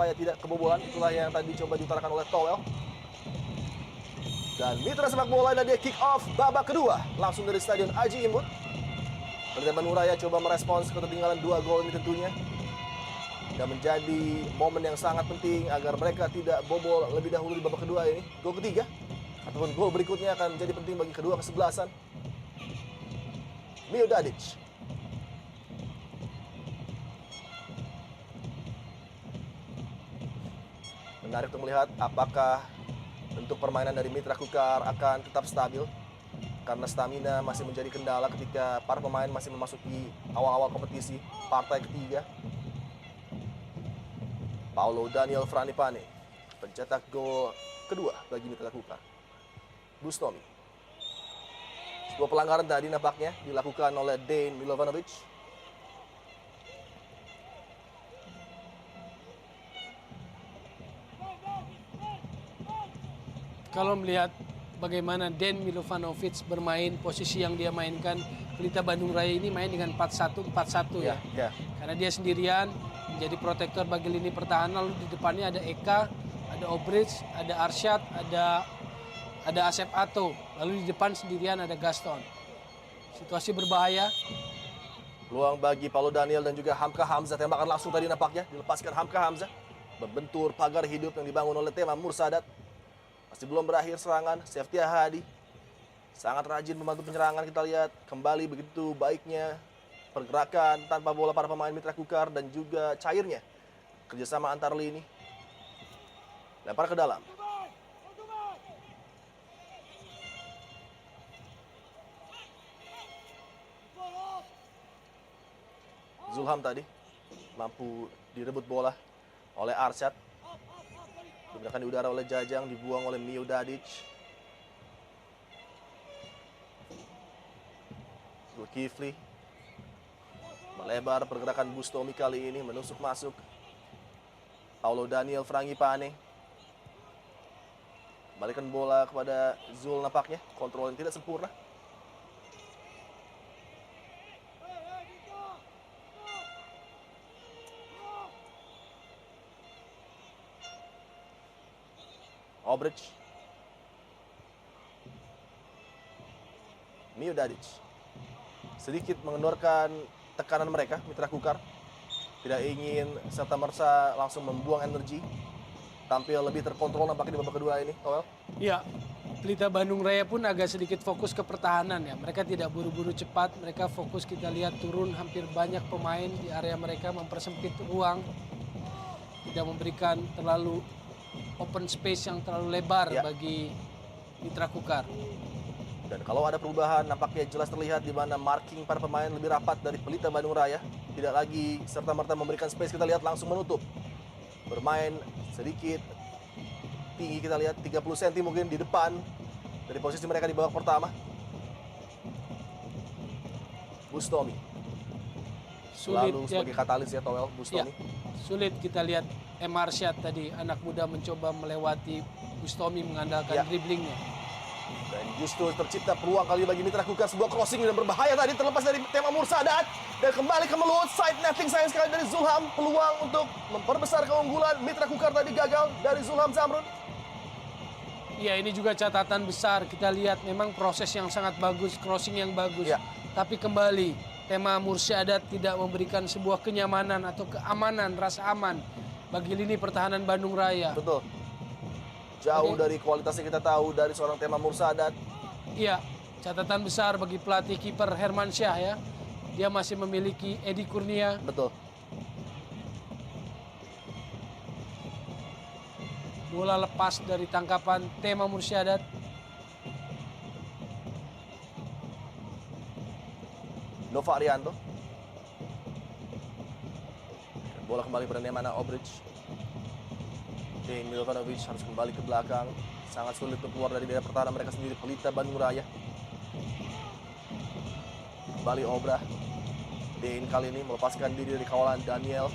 supaya tidak kebobolan. Itulah yang tadi coba diutarakan oleh Towel. Dan Mitra Sepak Bola dan dia kick off babak kedua langsung dari Stadion Aji Imbut. Pelita Bandung Raya coba merespons ketertinggalan 2 gol ini tentunya. Dan menjadi momen yang sangat penting agar mereka tidak bobol lebih dahulu di babak kedua ini. Gol ketiga ataupun gol berikutnya akan menjadi penting bagi kedua kesebelasan. Mio Dadic. Menarik untuk melihat apakah bentuk permainan dari Mitra Kukar akan tetap stabil. Karena stamina masih menjadi kendala ketika para pemain masih memasuki awal-awal kompetisi partai ketiga. Paulo Daniel Franipane, pencetak gol kedua bagi Mitra Kukar. Bustomi. Sebuah pelanggaran tadi nampaknya dilakukan oleh Dejan Milovanovic. Kalau melihat bagaimana Dejan Milovanovic bermain, posisi yang dia mainkan, Pelita Bandung Raya ini main dengan 4-1-4-1 ya. Karena dia sendirian menjadi protektor bagi lini pertahanan, lalu di depannya ada Eka, ada Obrich, ada Arsyad, ada Asep Ato, lalu di depan sendirian ada Gaston. Situasi berbahaya. Peluang bagi Paulo Daniel dan juga Hamka Hamzah, tembakan langsung tadi nampaknya dilepaskan Hamka Hamzah. Membentur pagar hidup yang dibangun oleh Tema Mursadat. Masih belum berakhir serangan, Seftia Hadi sangat rajin membantu penyerangan. Kita lihat kembali begitu baiknya pergerakan tanpa bola para pemain Mitra Kukar dan juga cairnya kerjasama antar lini. Lempar ke dalam. Zulham tadi mampu direbut bola oleh Arsyad. Digunakan di udara oleh Jajang, dibuang oleh Mio Dadic. Zulkifli melebar pergerakan Bustomi kali ini menusuk masuk. Paulo Daniel Frangipane kembalikan bola kepada Zul nampaknya. Kontrol yang tidak sempurna. Obrich. Mio Dadic sedikit mengendorkan tekanan mereka, Mitra Kukar. Tidak ingin serta-merta langsung membuang energi. Tampil lebih terkontrol nampaknya di babak kedua ini, Toel. Ya, Pelita Bandung Raya pun agak sedikit fokus ke pertahanan ya. Mereka tidak buru-buru cepat, mereka fokus, kita lihat turun hampir banyak pemain di area mereka, mempersempit ruang. Tidak memberikan terlalu open space yang terlalu lebar bagi Mitra Kukar. Dan kalau ada perubahan nampaknya jelas terlihat di mana marking para pemain lebih rapat dari Pelita Bandung Raya. Tidak lagi serta-merta memberikan space, kita lihat langsung menutup. Bermain sedikit tinggi, kita lihat 30 cm mungkin di depan dari posisi mereka di babak pertama. Bustomi. Selalu sebagai katalis ya Toel, Bustomi. Sulit kita lihat Arsyad tadi, anak muda mencoba melewati Bustomi mengandalkan dribblingnya. Dan justru tercipta peluang kali bagi Mitra Kukar, sebuah crossing yang berbahaya tadi terlepas dari Tema Mursadat dan kembali ke Melut. Side netting sayang sekali dari Zulham. Peluang untuk memperbesar keunggulan Mitra Kukar tadi gagal dari Zulham Zamrun. Iya, ini juga catatan besar. Kita lihat memang proses yang sangat bagus, crossing yang bagus. Tapi kembali Tema Mursadat tidak memberikan sebuah kenyamanan atau keamanan, rasa aman bagi lini pertahanan Bandung Raya. Betul. Jauh dari kualitas yang kita tahu dari seorang Tema Mursadat. Iya, catatan besar bagi pelatih kiper Hermansyah ya. Dia masih memiliki Edi Kurnia. Betul. Bola lepas dari tangkapan Tema Mursadat. Nova Arianto. Bola kembali pada Nemanja Obrich. Dejan Milovanovic harus kembali ke belakang. Sangat sulit untuk keluar dari daerah pertahanan mereka sendiri, Pelita Bandung Raya. Kembali Obra. Dejan kali ini melepaskan diri dari kawalan Daniel.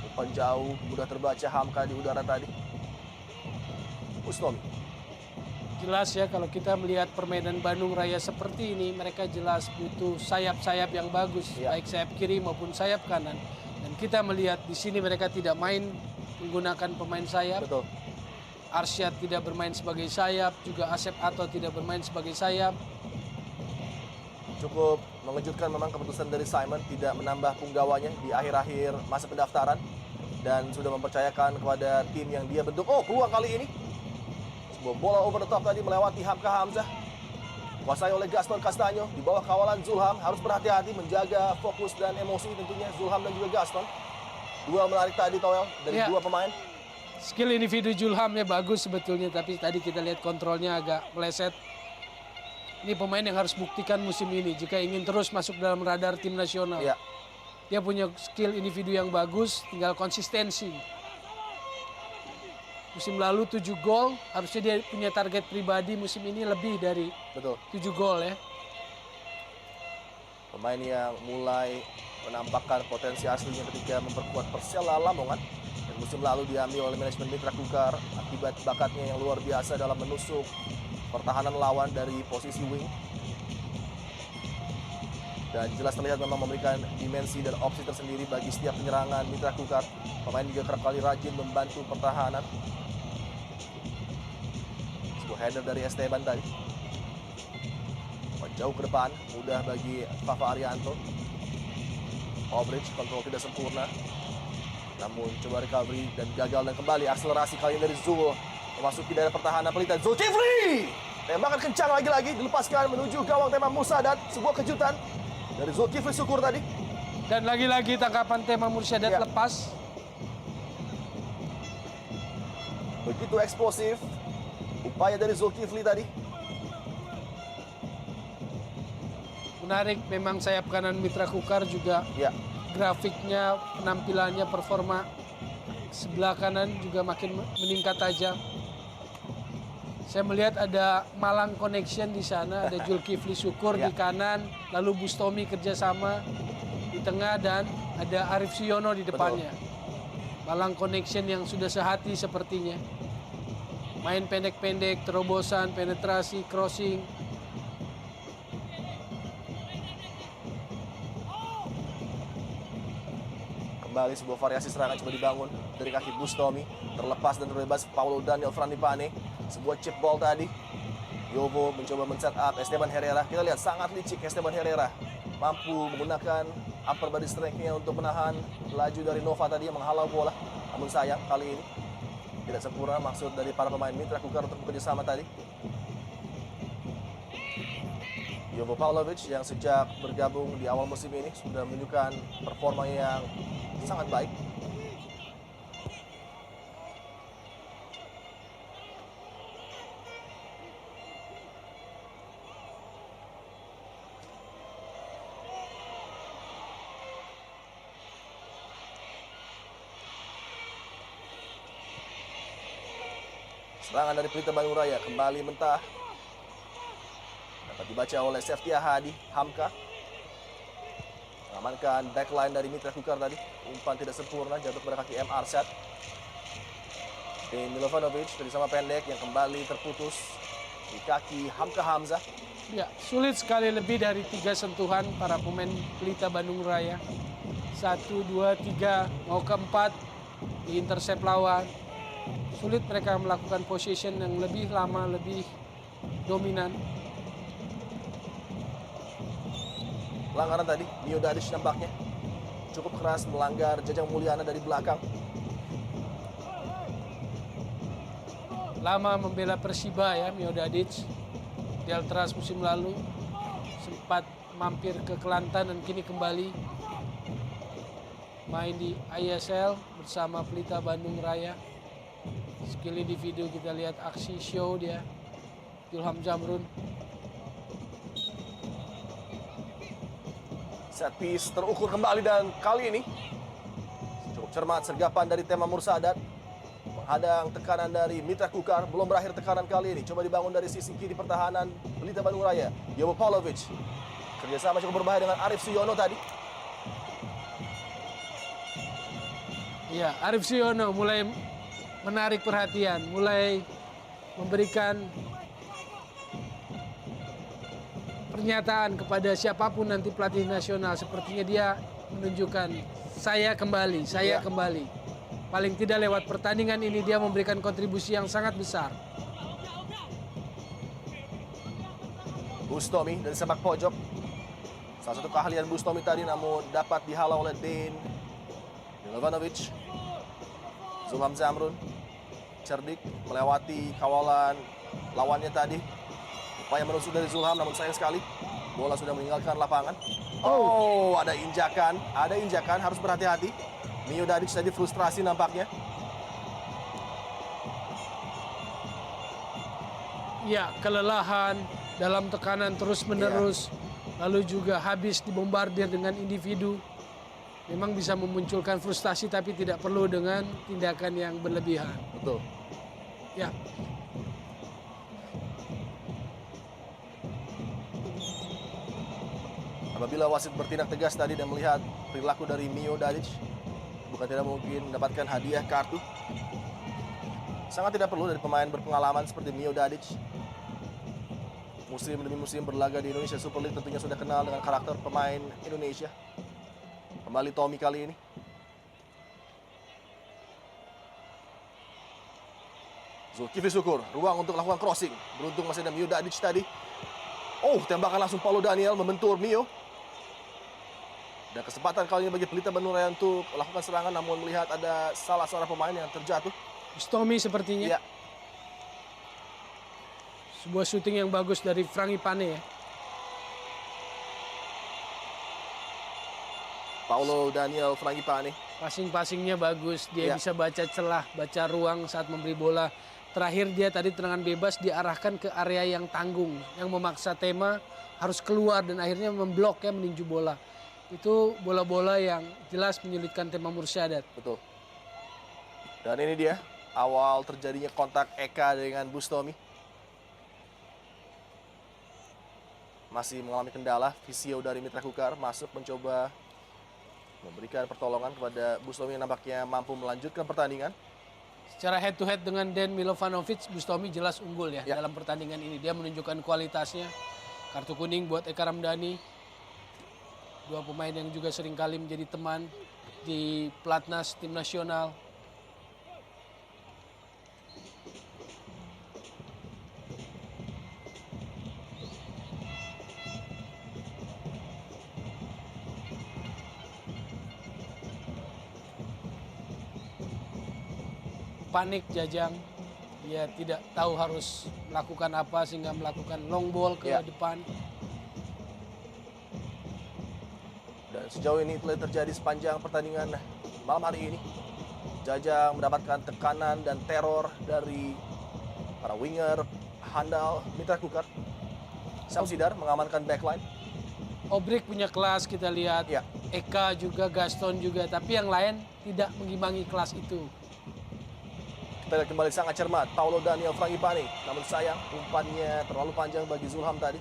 Umpan jauh, mudah terbaca Hamka di udara tadi. Bustomi. Jelas ya kalau kita melihat permainan Bandung Raya seperti ini, mereka jelas butuh sayap-sayap yang bagus, baik sayap kiri maupun sayap kanan. Dan kita melihat di sini mereka tidak main menggunakan pemain sayap. Betul. Arsyad tidak bermain sebagai sayap, juga Asep Ato tidak bermain sebagai sayap. Cukup mengejutkan memang keputusan dari Simon tidak menambah punggawanya di akhir-akhir masa pendaftaran dan sudah mempercayakan kepada tim yang dia bentuk. Oh, peluang kali ini. Sebuah bola over the top tadi melewati Hamka Hamzah. Kuasai oleh Gaston Castanyo di bawah kawalan Zulham. Harus berhati-hati menjaga fokus dan emosi tentunya Zulham dan juga Gaston. Dua menarik tadi Toel dari Ya. dua pemain. Skill individu Julhamnya bagus sebetulnya, tapi tadi kita lihat kontrolnya agak meleset. Ini pemain yang harus buktikan musim ini jika ingin terus masuk dalam radar tim nasional. Ya. Dia punya skill individu yang bagus, tinggal konsistensi. Musim lalu 7 gol, harusnya dia punya target pribadi musim ini lebih dari Betul. 7 gol ya. Pemain yang mulai menampakkan potensi aslinya ketika memperkuat Persela Lamongan. Dan musim lalu diambil oleh manajemen Mitra Kukar akibat bakatnya yang luar biasa dalam menusuk pertahanan lawan dari posisi wing. Dan jelas terlihat memang memberikan dimensi dan opsi tersendiri bagi setiap penyerangan Mitra Kukar. Pemain juga kerap kali rajin membantu pertahanan. Sebuah header dari Esteban tadi. Jauh ke depan, mudah bagi Fafa Arianto. Obridge kontrol tidak sempurna. Namun coba recovery dan gagal dan kembali akselerasi kali ini dari Zul. Memasuki daerah pertahanan Pelita. Zulkifli! Tembakan kencang lagi-lagi dilepaskan menuju gawang Tema Mursadat. Sebuah kejutan dari Zulkifli Syukur tadi. Dan lagi-lagi tangkapan Tema Mursadat Ya. lepas. Begitu eksplosif upaya dari Zulkifli tadi. Menarik, memang sayap kanan Mitra Kukar juga Ya, grafiknya, penampilannya, performa sebelah kanan juga makin meningkat tajam. Saya melihat ada Malang Connection di sana, ada Zulkifli Syukur Ya. di kanan, lalu Bustomi kerjasama di tengah, dan ada Arif Siono di depannya. Malang Connection yang sudah sehati sepertinya. Main pendek-pendek, terobosan, penetrasi, crossing. kembali sebuah variasi serangan coba dibangun dari kaki Bustomi. Terlepas dan terbebas Paulo Daniel Frandipane. Sebuah chip ball tadi. Yovo mencoba men-set up Esteban Herrera. Kita lihat sangat licik Esteban Herrera. Mampu menggunakan upper body strength-nya untuk menahan laju dari Nova tadi yang menghalau bola. Namun sayang kali ini tidak sempurna maksud dari para pemain Mitra Kukar untuk bekerja sama tadi. Jovo Paulovic yang sejak bergabung di awal musim ini sudah menunjukkan performa yang sangat baik. Serangan dari Pelita Bandung Raya kembali mentah. Dapat dibaca oleh Seftia Hadi, Hamka. Mengamankan backline dari Mitra Kukar tadi. Umpan tidak sempurna, jatuh pada kaki M. Arsyad. Dan Milovanovic dari sama pendek yang kembali terputus di kaki Hamka Hamzah. Ya, sulit sekali lebih dari 3 sentuhan para pemain Pelita Bandung Raya. 1, 2, 3, mau ke 4 di intercept lawan. Sulit mereka melakukan possession yang lebih lama, lebih dominan. Pelanggaran tadi, Mio Dadic nampaknya cukup keras melanggar Jajang Mulyana dari belakang. Lama membela Persiba ya, Mio Dadic. Di Altras musim lalu sempat mampir ke Kelantan dan kini kembali main di ISL bersama Pelita Bandung Raya. Skill individu kita lihat aksi show dia, Julham Jamrun. Set piece terukur kembali dan kali ini cukup cermat sergapan dari Tema Mursadat. Menghadang tekanan dari Mitra Kukar. Belum berakhir tekanan kali ini. Coba dibangun dari sisi kiri pertahanan Pelita Bandung Raya. Jovo Paulovic. Kerjasama cukup berbahaya dengan Arif Siono tadi. Ya, Arif Siono mulai menarik perhatian, mulai memberikan pernyataan kepada siapapun nanti pelatih nasional. Sepertinya dia menunjukkan saya kembali, saya Ya. kembali. paling tidak lewat pertandingan ini dia memberikan kontribusi yang sangat besar. Bustomi dari sepak pojok. Salah satu keahlian Bustomi tadi namun dapat dihalau oleh Dean Milovanovic. Zulham Zamrun cerdik melewati kawalan lawannya tadi. Upaya menusuk dari Zulham namun sayang sekali bola sudah meninggalkan lapangan. Oh, ada injakan, harus berhati-hati. Mio Dadic tadi frustrasi nampaknya. Ya, kelelahan dalam tekanan terus-menerus. Lalu juga habis dibombardir dengan individu. Memang bisa memunculkan frustasi tapi tidak perlu dengan tindakan yang berlebihan. Betul. Ya. Apabila wasit bertindak tegas tadi dan melihat perilaku dari Mio Dadic, bukan tidak mungkin mendapatkan hadiah kartu. Sangat tidak perlu dari pemain berpengalaman seperti Mio Dadic. Musim demi musim berlaga di Indonesia Super League tentunya sudah kenal dengan karakter pemain Indonesia. Kembali Tommy kali ini. Zulkifli Syukur, ruang untuk melakukan crossing. Beruntung masih ada Mio Dadic tadi. Oh, tembakan langsung Paulo Daniel membentur Mio. Dan kesempatan kali ini bagi Pelita Bandung Raya untuk melakukan serangan, namun melihat ada salah seorang pemain yang terjatuh. Bustomi sepertinya. Ya. Sebuah syuting yang bagus dari Frangipane ya. Paulo Daniel Frangipane. Passing-passingnya bagus. Dia Ya. bisa baca celah, baca ruang saat memberi bola. Terakhir dia tadi tendangan bebas diarahkan ke area yang tanggung. Yang memaksa Tema harus keluar dan akhirnya memblok ya, meninju bola. Itu bola-bola yang jelas menyulitkan Tema Mursadat. Betul. Dan ini dia awal terjadinya kontak Eka dengan Bustomi. Masih mengalami kendala, Visio dari Mitra Kukar masuk mencoba memberikan pertolongan kepada Bustomi yang nampaknya mampu melanjutkan pertandingan. Secara head to head dengan Dan Milovanovic, Bustomi jelas unggul ya dalam pertandingan ini. Dia menunjukkan kualitasnya. Kartu kuning buat Eka Ramdhani. Dua pemain yang juga seringkali menjadi teman di pelatnas tim nasional. Panik Jajang, dia tidak tahu harus melakukan apa sehingga melakukan long ball ke depan. Dan sejauh ini telah terjadi sepanjang pertandingan malam hari ini. Jajang mendapatkan tekanan dan teror dari para winger handal Mitra Kukar. Samsidar mengamankan backline. Obrik punya kelas kita lihat, Ya. Eka juga, Gaston juga, tapi yang lain tidak mengimbangi kelas itu. Kita lihat kembali sangat cermat Paulo Daniel Frangipane. Namun sayang umpannya terlalu panjang bagi Zulham tadi.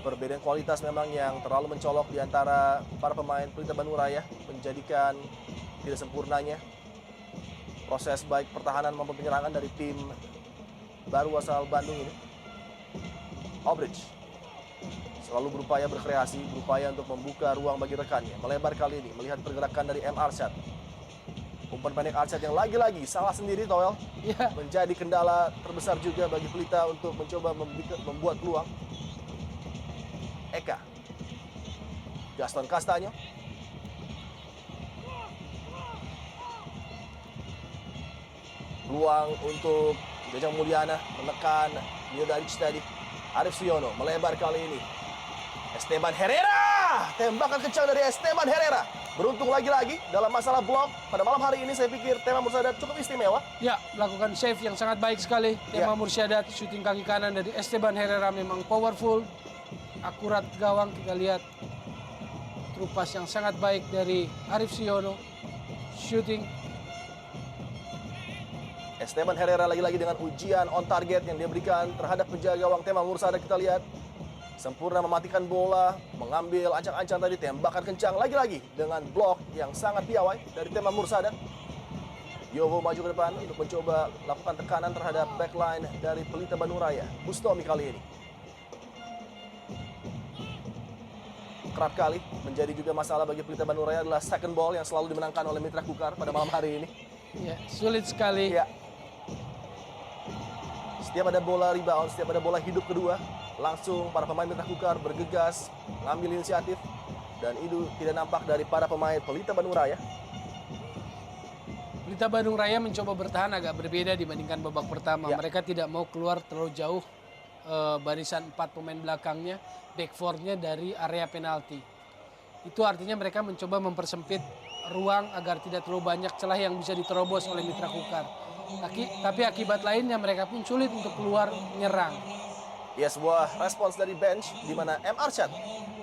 Perbedaan kualitas memang yang terlalu mencolok di antara para pemain Pelita Bandung Raya menjadikan tidak sempurnanya proses baik pertahanan maupun penyerangan dari tim baru asal Bandung ini. Obridge selalu berupaya berkreasi, berupaya untuk membuka ruang bagi rekannya. Melebar kali ini melihat pergerakan dari M. Arsyad. Umpan pendek Arsyad yang lagi-lagi salah sendiri, Toel. Ya. Menjadi kendala terbesar juga bagi Pelita untuk mencoba membuat peluang. Eka. Gaston Castanyo. Peluang untuk Jajang Mulyana menekan Mio Dadic tadi. Arif Siono melebar kali ini. Esteban Herrera. Tembakan kencang dari Esteban Herrera. Beruntung lagi-lagi dalam masalah blok. Pada malam hari ini saya pikir Tema Mursadat cukup istimewa. Ya, melakukan save yang sangat baik sekali. Tema Mursadat, syuting kaki kanan dari Esteban Herrera memang powerful. Akurat gawang, kita lihat trupas yang sangat baik dari Arif Siono. Shooting. Esteban Herrera lagi-lagi dengan ujian on target yang dia berikan terhadap penjaga gawang Tema Mursadat. Kita lihat sempurna mematikan bola, mengambil ancang-ancang tadi, tembakan kencang lagi-lagi dengan blok yang sangat piawai dari Tema Mursadat. Yovo maju ke depan untuk mencoba lakukan tekanan terhadap backline dari Pelita Bandung Raya. Bustomi kali ini. kerap kali menjadi juga masalah bagi Pelita Bandung Raya adalah second ball yang selalu dimenangkan oleh Mitra Kukar pada malam hari ini. Ya, sulit sekali. Ya. Setiap ada bola rebound, setiap ada bola hidup kedua, langsung para pemain Mitra Kukar bergegas, mengambil inisiatif, dan itu tidak nampak dari para pemain Pelita Bandung Raya. Pelita Bandung Raya mencoba bertahan agak berbeda dibandingkan babak pertama. Ya. Mereka tidak mau keluar terlalu jauh barisan 4 pemain belakangnya, back four-nya dari area penalti. Itu artinya mereka mencoba mempersempit ruang agar tidak terlalu banyak celah yang bisa diterobos oleh Mitra Kukar. Tapi akibat lainnya mereka pun sulit untuk keluar menyerang. Ya, sebuah respons dari bench di mana M. Arsyad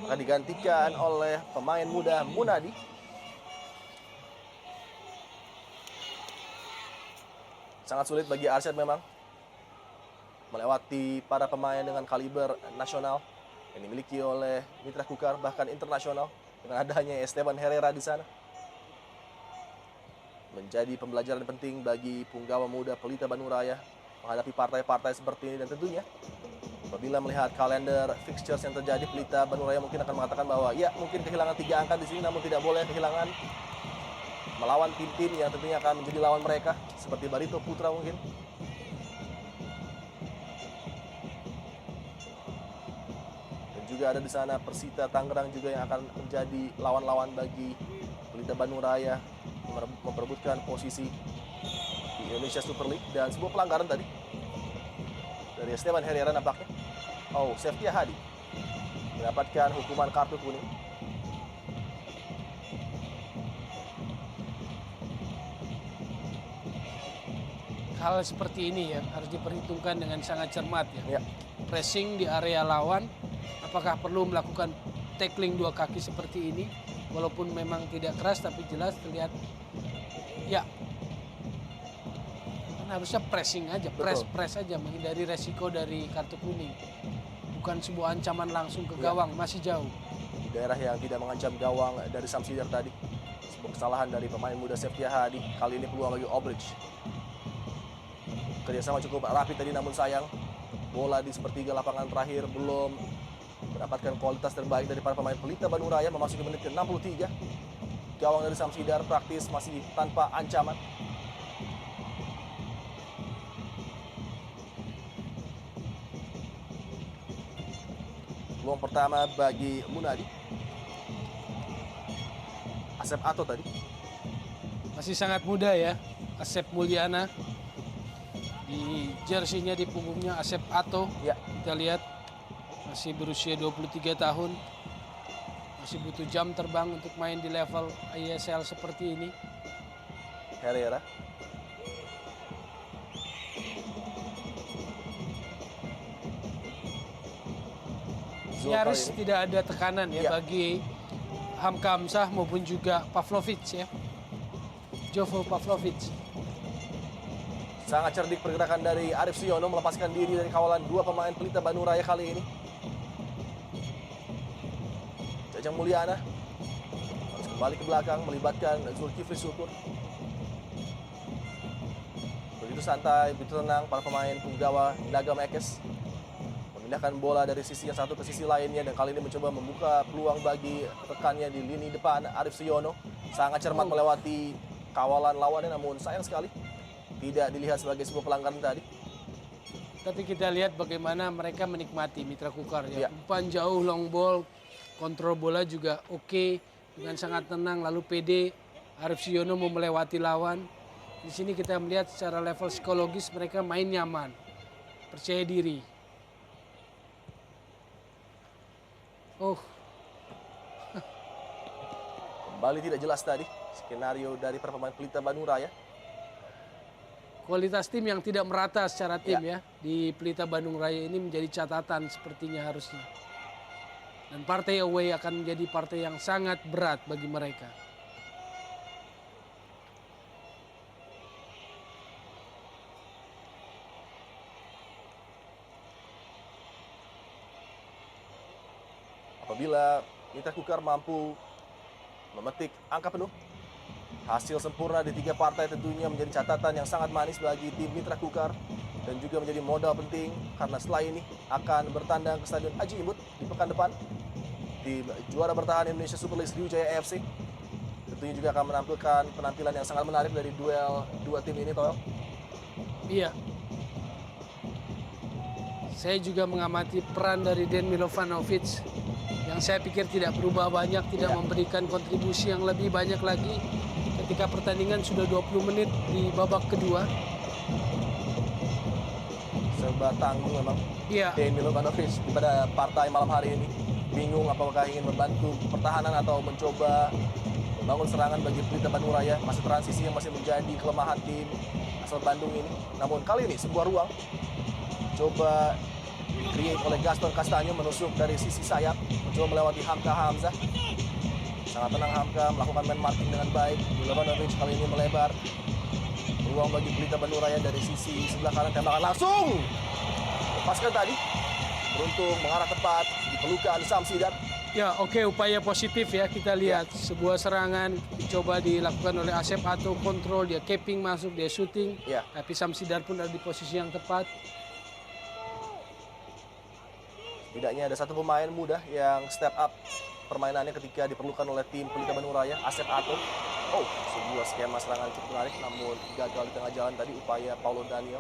akan digantikan oleh pemain muda Munadi. Sangat sulit bagi Arsyad memang melewati para pemain dengan kaliber nasional yang dimiliki oleh Mitra Kukar, bahkan internasional, dengan adanya Esteban Herrera di sana. Menjadi pembelajaran penting bagi punggawa muda Pelita Bandung Raya menghadapi partai-partai seperti ini, dan tentunya apabila melihat kalender fixtures yang terjadi, Pelita Bandung Raya mungkin akan mengatakan bahwa ya mungkin kehilangan 3 angka di sini, namun tidak boleh kehilangan melawan tim-tim yang tentunya akan menjadi lawan mereka seperti Barito Putra mungkin. Juga ada di sana Persita Tangerang juga yang akan menjadi lawan-lawan bagi Pelita Bandung Raya memperebutkan posisi di Indonesia Super League. Dan sebuah pelanggaran tadi dari Esteban Herrera nampaknya. Oh, Seftia Hadi mendapatkan hukuman kartu kuning. Hal seperti ini ya harus diperhitungkan dengan sangat cermat ya. Ya. Pressing di area lawan, apakah perlu melakukan tackling 2 kaki seperti ini, walaupun memang tidak keras tapi jelas terlihat ya kan harusnya pressing aja, press aja menghindari resiko dari kartu kuning, bukan sebuah ancaman langsung ke gawang. Masih jauh Di daerah yang tidak mengancam gawang dari Samsider tadi. Sebuah kesalahan dari pemain muda Seftia Hadi. Kali ini peluang bagi Obridge. Kerjasama cukup rapi tadi, namun sayang bola di sepertiga lapangan terakhir belum mendapatkan kualitas terbaik dari para pemain Pelita Bandung Raya. Memasuki menit ke-63. Gawang dari Samsidar praktis masih tanpa ancaman. Peluang pertama bagi Munadi. Asep Ato tadi. masih sangat muda ya, Asep Mulyana. Di jersinya di punggungnya Asep Ato. Ya. Kita lihat masih berusia 23 tahun. Masih butuh jam terbang untuk main di level ISL seperti ini. Herrera. Nyaris tidak ada tekanan ya, Ya. bagi Hamka Hamzah maupun juga Pavlovic ya. Jovo Pavlovic. Sangat cerdik pergerakan dari Arif Siono melepaskan diri dari kawalan 2 pemain Pelita Bandung Raya kali ini. Jajang Mulyana harus kembali ke belakang melibatkan Zulkifli Syukur. Begitu santai, begitu tenang para pemain punggawa Nagam Ekes memindahkan bola dari sisi yang satu ke sisi lainnya, dan kali ini mencoba membuka peluang bagi rekannya di lini depan. Arif Siono sangat cermat melewati kawalan lawannya, namun sayang sekali tidak dilihat sebagai sebuah pelanggaran tadi. Tapi kita lihat bagaimana mereka menikmati Mitra Kukar ya. Ya. Umpan jauh, long ball, kontrol bola juga oke, dengan sangat tenang lalu pede. Arif Siono mau melewati lawan. Di sini kita melihat secara level psikologis mereka main nyaman, percaya diri. Oh, Kembali tidak jelas tadi skenario dari para pemain Pelita Bandung Raya. kualitas tim yang tidak merata secara tim ya di Pelita Bandung Raya ini menjadi catatan sepertinya harusnya. Dan partai away akan menjadi partai yang sangat berat bagi mereka. Apabila Mitra Kukar mampu memetik angka penuh, hasil sempurna di 3 partai tentunya menjadi catatan yang sangat manis bagi tim Mitra Kukar, dan juga menjadi modal penting karena setelah ini akan bertandang ke Stadion Haji Imbut di pekan depan tim juara bertahan Indonesia Super League Sriwijaya FC. Tentunya juga akan menampilkan penampilan yang sangat menarik dari duel dua tim ini, Toel. Iya. Saya juga mengamati peran dari Den Milovanovic yang saya pikir tidak berubah banyak, tidak memberikan kontribusi yang lebih banyak lagi ketika pertandingan sudah 20 menit di babak kedua. Serba tanggung memang. Iya. Den Milovanovic pada partai malam hari ini. Bingung apakah ingin membantu pertahanan atau mencoba membangun serangan bagi Pelita Bandung Raya. Masih transisi yang masih menjadi kelemahan tim asal Bandung ini. Namun kali ini sebuah ruang coba create oleh Gaston Castanyo, menusuk dari sisi sayap, mencoba melewati Hamka Hamzah. Sangat tenang Hamka, melakukan man marking dengan baik. Milovanovic kali ini melebar. Ruang bagi Pelita Bandung Raya dari sisi sebelah kanan, tembakan langsung. Lepaskan tadi. Beruntung mengarah tepat di pelukan Samsidat. Ya, oke, upaya positif ya kita lihat. Sebuah serangan coba dilakukan oleh Asep Ato, kontrol, dia capping masuk, dia shooting. Ya. Tapi Samsidar pun ada di posisi yang tepat. Tidaknya ada satu pemain muda yang step up permainannya ketika diperlukan oleh tim Pelita Bandung Raya, Asep Ato. Oh, sebuah skema serangan cukup menarik, namun gagal di tengah jalan tadi upaya Paulo Daniel.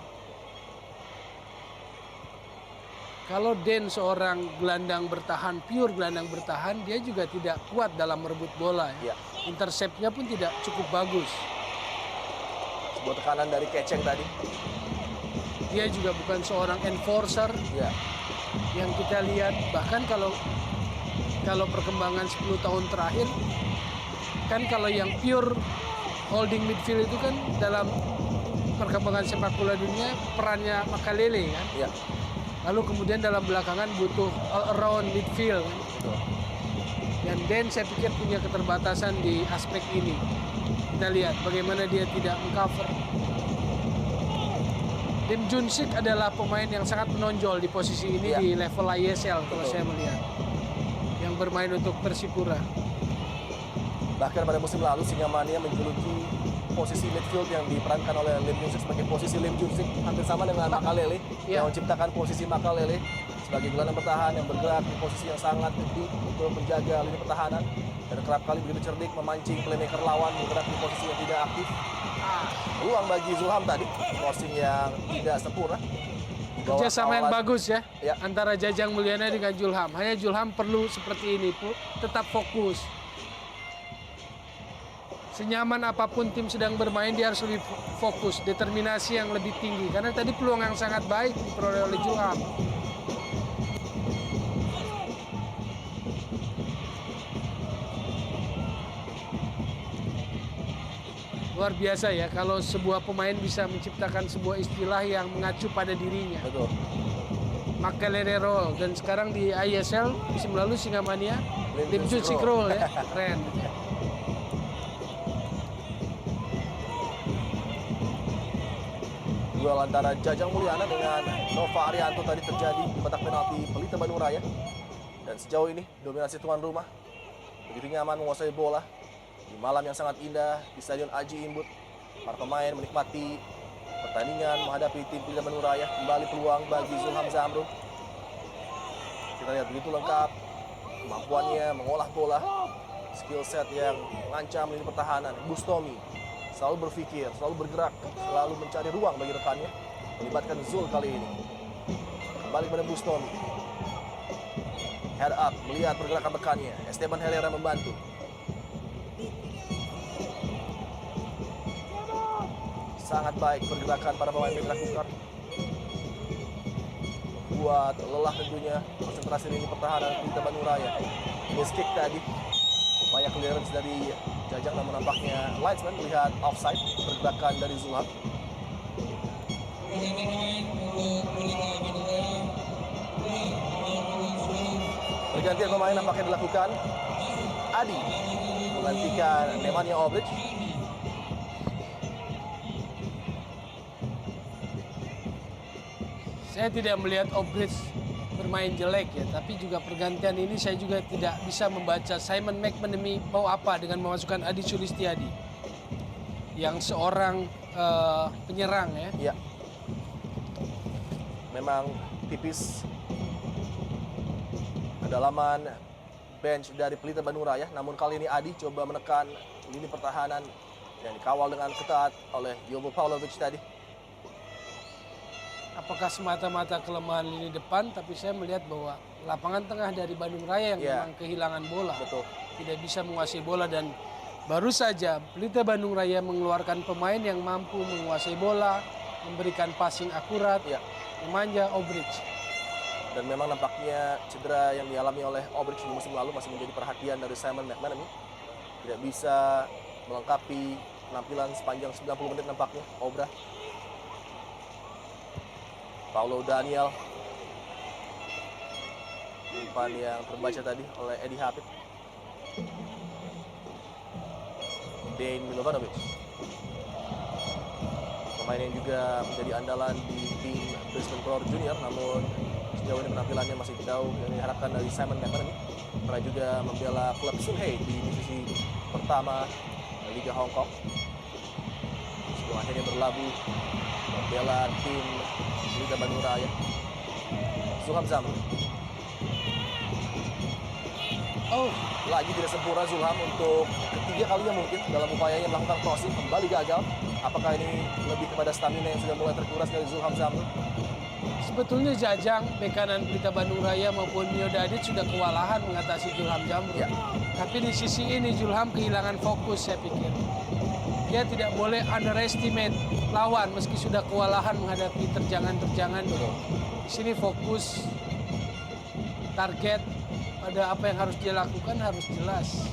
Kalau Den seorang gelandang bertahan, pure gelandang bertahan, dia juga tidak kuat dalam merebut bola. Ya. Interceptnya pun tidak cukup bagus. Sebuah tekanan dari Keceng tadi. Dia juga bukan seorang enforcer. Ya. Yang kita lihat, bahkan kalau perkembangan 10 tahun terakhir, kan kalau yang pure holding midfield itu kan dalam perkembangan sepak bola dunia perannya Makalele kan. Ya. Lalu kemudian dalam belakangan butuh all around midfield. Dan Den saya pikir punya keterbatasan di aspek ini. Kita lihat bagaimana dia tidak mengcover. Lim Junsik adalah pemain yang sangat menonjol di posisi ini di level ISL kalau saya melihat. Yang bermain untuk Persipura. Bahkan pada musim lalu Singamania menjuluki posisi midfield yang diperankan oleh Lim Junsik sebagai posisi Lim Junsik, hampir sama dengan Makalele yang menciptakan posisi Makalele sebagai gelandang bertahan yang bergerak di posisi yang sangat deep untuk menjaga lini pertahanan dan kerap kali begitu cerdik memancing playmaker lawan bergerak di posisi yang tidak aktif. Peluang bagi Zulham tadi, crossing yang tidak sempurna. Kerjasama yang bagus ya antara Jajang Mulyana dengan Julham. Hanya Julham perlu seperti ini, tetap fokus. Senyaman apapun tim sedang bermain, dia harus lebih fokus, determinasi yang lebih tinggi. Karena tadi peluang yang sangat baik diperoleh oleh Julham. Luar biasa ya kalau sebuah pemain bisa menciptakan sebuah istilah yang mengacu pada dirinya. Betul. Makalele roll, dan sekarang di ISL musim lalu Singamania Lim Junsik roll ya, keren. Duel antara Jajang Mulyana dengan Nova Arianto tadi terjadi di kotak penalti Pelita Bandung Raya. Dan sejauh ini dominasi tuan rumah begitu nyaman menguasai bola di malam yang sangat indah di Stadion Aji Imbut. Para pemain menikmati pertandingan menghadapi tim Pelita Bandung Raya. Kembali peluang bagi Zulham Zamrun. Kita lihat begitu lengkap kemampuannya mengolah bola, skill set yang mengancam lini pertahanan. Bustomi selalu berpikir, selalu bergerak, selalu mencari ruang bagi rekannya. Melibatkan Zul kali ini. Kembali pada Bustomi. Head up, melihat pergerakan rekannya. Esteban Herrera membantu. Sangat baik pergerakan para pemain Mitra Kukar. Buat lelah tentunya konsentrasi lini pertahanan Pelita Bandung Raya. Miss kick tadi. Upaya clearance dari Jajang, namun nampaknya linesman melihat offside pergerakan dari Zulham. Pergantian pemain nampaknya dilakukan. Adi menggantikan Nemanja Obric. Saya tidak melihat Obric bermain jelek ya, tapi juga pergantian ini saya juga tidak bisa membaca Simon McManamy mau apa dengan memasukkan Adi Sulistiadi yang seorang penyerang ya. Ya. Memang tipis kedalaman bench dari Pelita Bandung Raya. Namun kali ini Adi coba menekan lini pertahanan yang dikawal dengan ketat oleh Jovo Pavlovic tadi. Apakah semata-mata kelemahan lini depan, tapi saya melihat bahwa lapangan tengah dari Bandung Raya yang memang kehilangan bola. Betul. Tidak bisa menguasai bola, dan baru saja Pelita Bandung Raya mengeluarkan pemain yang mampu menguasai bola, memberikan passing akurat, memanja Obrich. Dan memang nampaknya cedera yang dialami oleh Obrich di musim lalu masih menjadi perhatian dari Simon McManamy. Tidak bisa melengkapi penampilan sepanjang 90 menit nampaknya, Obra. Paulo Daniel, umpan yang terbaca tadi oleh Edi Hafid. Dane Milovanovic, pemain yang juga menjadi andalan di tim Brisbane Roar Junior, namun sejauh ini penampilannya masih jauh yang diharapkan dari Simon McManamy. Pernah juga membela klub Sunhei di divisi pertama Liga Hong Kong. Sebelum akhirnya berlabuh membela tim Pelita Bandung Raya. Zulham Zamrud. Lagi tidak sempurna Zulham untuk ketiga kalinya mungkin dalam upayanya melakukan crossing, kembali gagal. Apakah ini lebih kepada stamina yang sudah mulai terkuras dari Zulham Zamrud? Sebetulnya Jajang, bek kanan Pelita Bandung Raya maupun Mio Dadit sudah kewalahan mengatasi Zulham Zamrud. Tapi di sisi ini Zulham kehilangan fokus, saya pikir. Dia tidak boleh underestimate lawan meski sudah kewalahan menghadapi terjangan-terjangan. Di sini fokus, target pada apa yang harus dia lakukan harus jelas.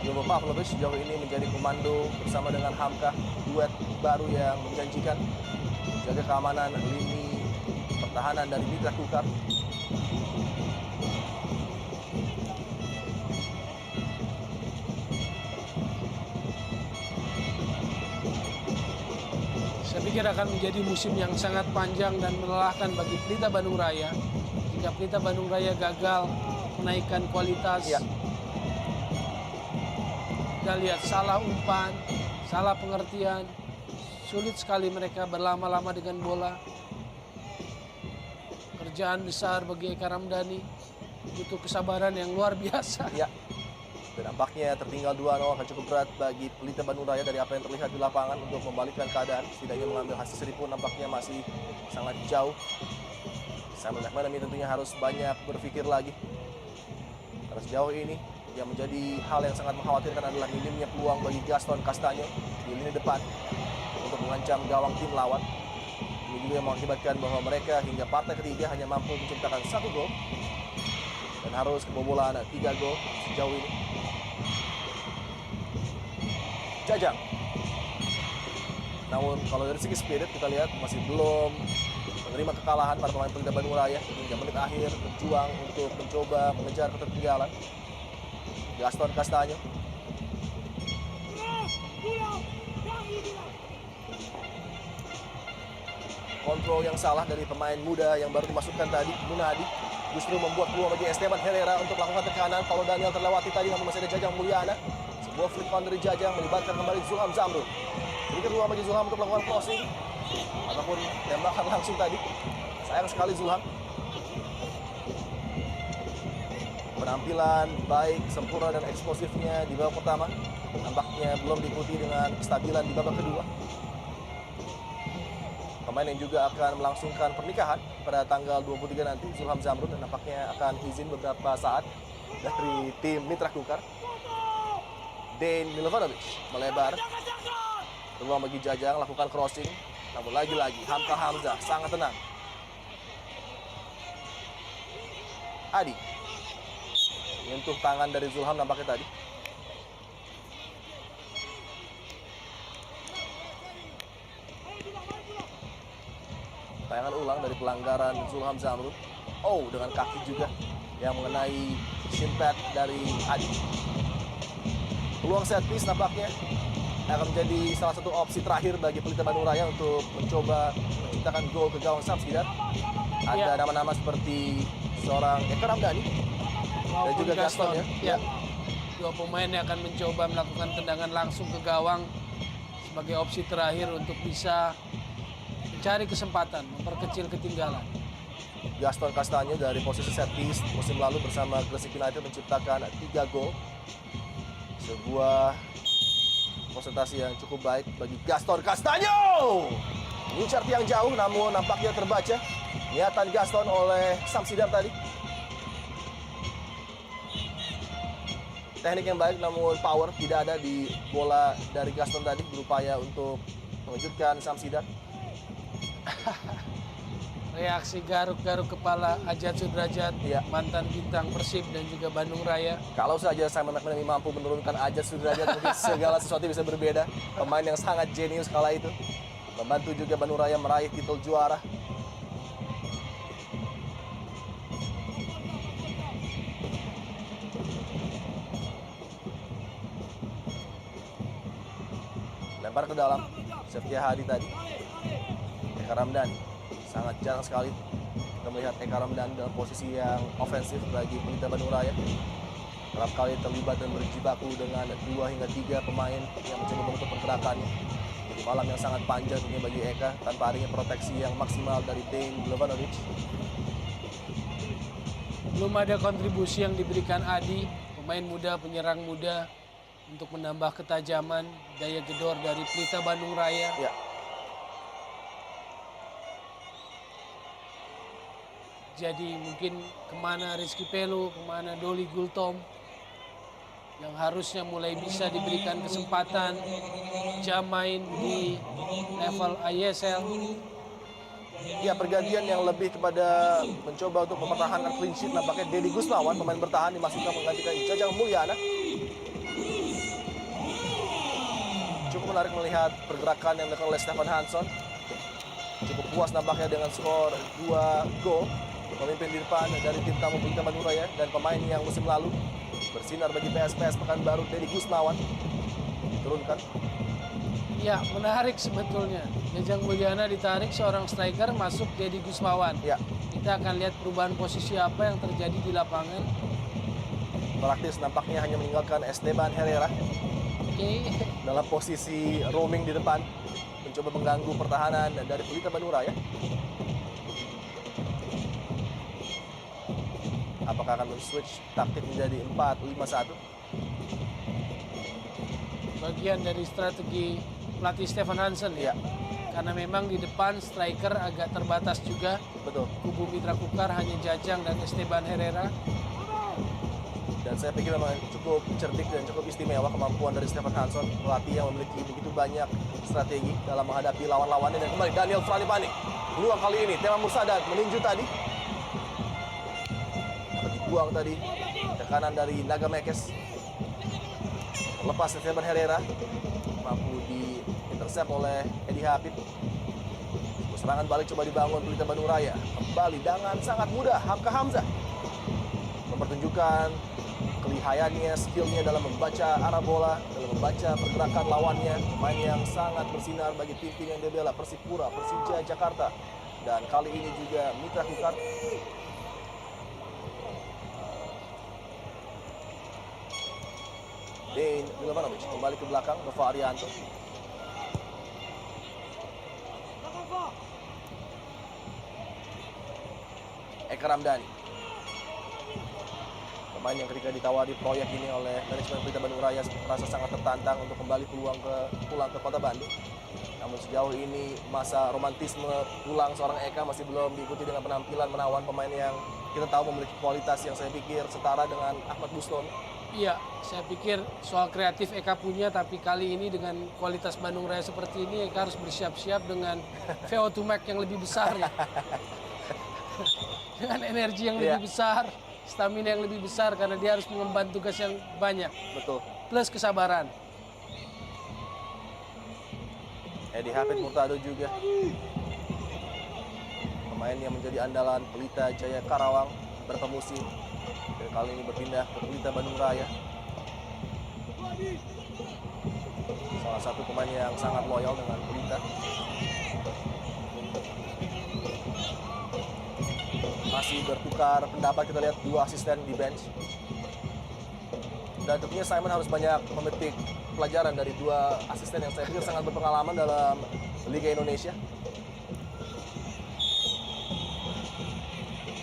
Jovo Pavlovic sejauh ini menjadi komando bersama dengan Hamka, duet baru yang menjanjikan, menjaga keamanan lini pertahanan dari Mitra Kukar. Saya pikir akan menjadi musim yang sangat panjang dan melelahkan bagi Pelita Bandung Raya jika Pelita Bandung Raya gagal menaikkan kualitas. Kita lihat salah umpan, salah pengertian, sulit sekali mereka berlama-lama dengan bola. Kerjaan besar bagi Eka Ramdhani, butuh kesabaran yang luar biasa. Dan nampaknya tertinggal 2-0 akan cukup berat bagi Pelita Bandung Raya dari apa yang terlihat di lapangan untuk membalikkan keadaan. Setidaknya mengambil hasil seri pun nampaknya masih sangat jauh. Simon McManamy tentunya harus banyak berpikir lagi. Karena sejauh ini yang menjadi hal yang sangat mengkhawatirkan adalah minimnya peluang bagi Gaston Castaño di lini depan untuk mengancam gawang tim lawan. Ini juga yang mengakibatkan bahwa mereka hingga partai ketiga hanya mampu menciptakan 1 gol dan harus kebobolan 3 gol sejauh ini. Jajang. Namun kalau dari segi spirit kita lihat masih belum menerima kekalahan para pemain Pelita Bandung Raya hingga menit akhir berjuang untuk mencoba mengejar ketertinggalan. Gaston Castaño. Kontrol yang salah dari pemain muda yang baru dimasukkan tadi, Munadi, justru membuat peluang bagi Esteban Herrera untuk melakukan tekanan. Paulo Daniel terlewati tadi, namun masih ada Jajang Mulyana. Sebuah flick on dari Jajang melibatkan kembali Zulham Zamrud. Berikan ruang bagi Zulham untuk melakukan crossing ataupun tembakan langsung tadi. Sayang sekali Zulham. Penampilan baik, sempurna dan eksplosifnya di babak pertama nampaknya belum diikuti dengan kestabilan di babak kedua. Pemain yang juga akan melangsungkan pernikahan pada tanggal 23 nanti, Zulham Zamrud, dan nampaknya akan izin beberapa saat dari tim Mitra Kukar. Dane Milovanovic melebar, peluang bagi Jajang lakukan crossing, namun lagi-lagi Hamka Hamzah sangat tenang. Adi menyentuh tangan dari Zulham nampaknya tadi. Tayangan ulang dari pelanggaran Zulham Zamrud. Dengan kaki juga yang mengenai shin pad dari Adi. Peluang set piece nampaknya akan menjadi salah satu opsi terakhir bagi Pelita Bandung Raya untuk mencoba menciptakan gol ke gawang Samsidat. Ada nama-nama seperti seorang Eka Ramdhani dan juga Gaston ya. Dua pemain yang akan mencoba melakukan tendangan langsung ke gawang sebagai opsi terakhir untuk bisa mencari kesempatan, memperkecil ketinggalan. Gaston Castagne dari posisi set piece musim lalu bersama Gresik United menciptakan 3 gol. Sebuah presentasi yang cukup baik bagi Gaston Castagne. Mengincar tiang jauh namun nampaknya terbaca niatan Gaston oleh Samsidar tadi. Teknik yang baik namun power tidak ada di bola dari Gaston tadi, berupaya untuk mengejutkan Samsidar. Reaksi garuk-garuk kepala Ajat Sudrajat, Iya. mantan bintang Persib dan juga Bandung Raya. Kalau saja Simon McManamy mampu menurunkan Ajat Sudrajat, mungkin segala sesuatu bisa berbeda. Pemain yang sangat jenius kala itu, membantu juga Bandung Raya meraih titel juara. Lempar ke dalam, Septia Hadi tadi. Eka Ramdhani, sangat jarang sekali kita melihat Eka Ramdhani dalam posisi yang ofensif bagi Pelita Bandung Raya. Kerap kali terlibat dan berjibaku dengan 2 hingga 3 pemain yang mencoba menutup pergerakannya. Jadi malam yang sangat panjang tentunya bagi Eka tanpa adanya proteksi yang maksimal dari Dejan Lovanovic. Belum ada kontribusi yang diberikan Adi, pemain muda, penyerang muda, untuk menambah ketajaman daya gedor dari Pelita Bandung Raya. Ya, Jadi mungkin kemana Rizky Pelu, kemana Doli Gultom yang harusnya mulai bisa diberikan kesempatan jam main di level ISL. ya pergantian yang lebih kepada mencoba untuk mempertahankan clean sheet nampaknya Deddy Gusmawan, pemain bertahan dimasukkan menggantikan Jajang Mulyana. Cukup menarik melihat pergerakan yang dilakukan oleh Stefan Hansson. Cukup puas nampaknya dengan skor 2 gol. Pemimpin di depan dari tim tamu Pelita Bandung Raya dan pemain yang musim lalu bersinar bagi PSPS Pekanbaru, Deddy Gusmawan diturunkan. Ya, menarik sebetulnya. Jajang Mulyana ditarik, seorang striker masuk Deddy Gusmawan. Ya, Kita akan lihat perubahan posisi apa yang terjadi di lapangan. praktis nampaknya hanya meninggalkan Esteban Herrera Oke. dalam posisi roaming di depan, mencoba mengganggu pertahanan dari Pelita Bandung Raya. Apakah akan men-switch taktik menjadi 4-5-1? Bagian dari strategi pelatih Stefan Hansen ya. Ya, Karena memang di depan striker agak terbatas juga. betul. Kubu Mitra Kukar hanya Jajang dan Esteban Herrera. Dan saya pikir memang cukup cerdik dan cukup istimewa kemampuan dari Stefan Hansson, pelatih yang memiliki begitu banyak strategi dalam menghadapi lawan-lawannya. Dan kembali Daniel Fralipani, peluang kali ini Tema Mursadat meninju tadi. Dibuang tadi, tekanan dari Naga Mekes. Lepas Esteban Herrera, mampu di-intercept oleh Edi Habib. Serangan balik coba dibangun Pelita Bandung Raya. Kembali dengan sangat mudah Hamka Hamzah mempertunjukkan kelihayannya, skillnya dalam membaca arah bola, dalam membaca pergerakan lawannya. Pemain yang sangat bersinar bagi tim-tim yang dia bela, Persipura, Persija Jakarta, dan kali ini juga Mitra Kukar. Dejan Milovanovic kembali ke belakang, Nova Arianto. Eka Ramdhani, pemain yang ketika ditawari proyek ini oleh manajemen Pelita Bandung Raya merasa sangat tertantang untuk kembali pulang ke kota Bandung. Namun sejauh ini masa romantisme pulang seorang Eka masih belum diikuti dengan penampilan menawan pemain yang kita tahu memiliki kualitas yang saya pikir setara dengan Ahmad Buston. Iya, saya pikir soal kreatif Eka punya, tapi kali ini dengan kualitas Bandung Raya seperti ini, Eka harus bersiap-siap dengan VO2 max yang lebih besar. Ya. Dengan energi yang lebih besar, stamina yang lebih besar, karena dia harus mengemban tugas yang banyak. Betul. Plus kesabaran. Edi Hafid Murtado juga, pemain yang menjadi andalan Pelita Jaya Karawang beberapa musim, dan kali ini berpindah ke Pelita Bandung Raya. Salah satu pemain yang sangat loyal dengan Pelita. Masih bertukar pendapat, kita lihat dua asisten di bench. Dan tentunya Simon harus banyak memetik pelajaran dari dua asisten yang saya pikir sangat berpengalaman dalam Liga Indonesia.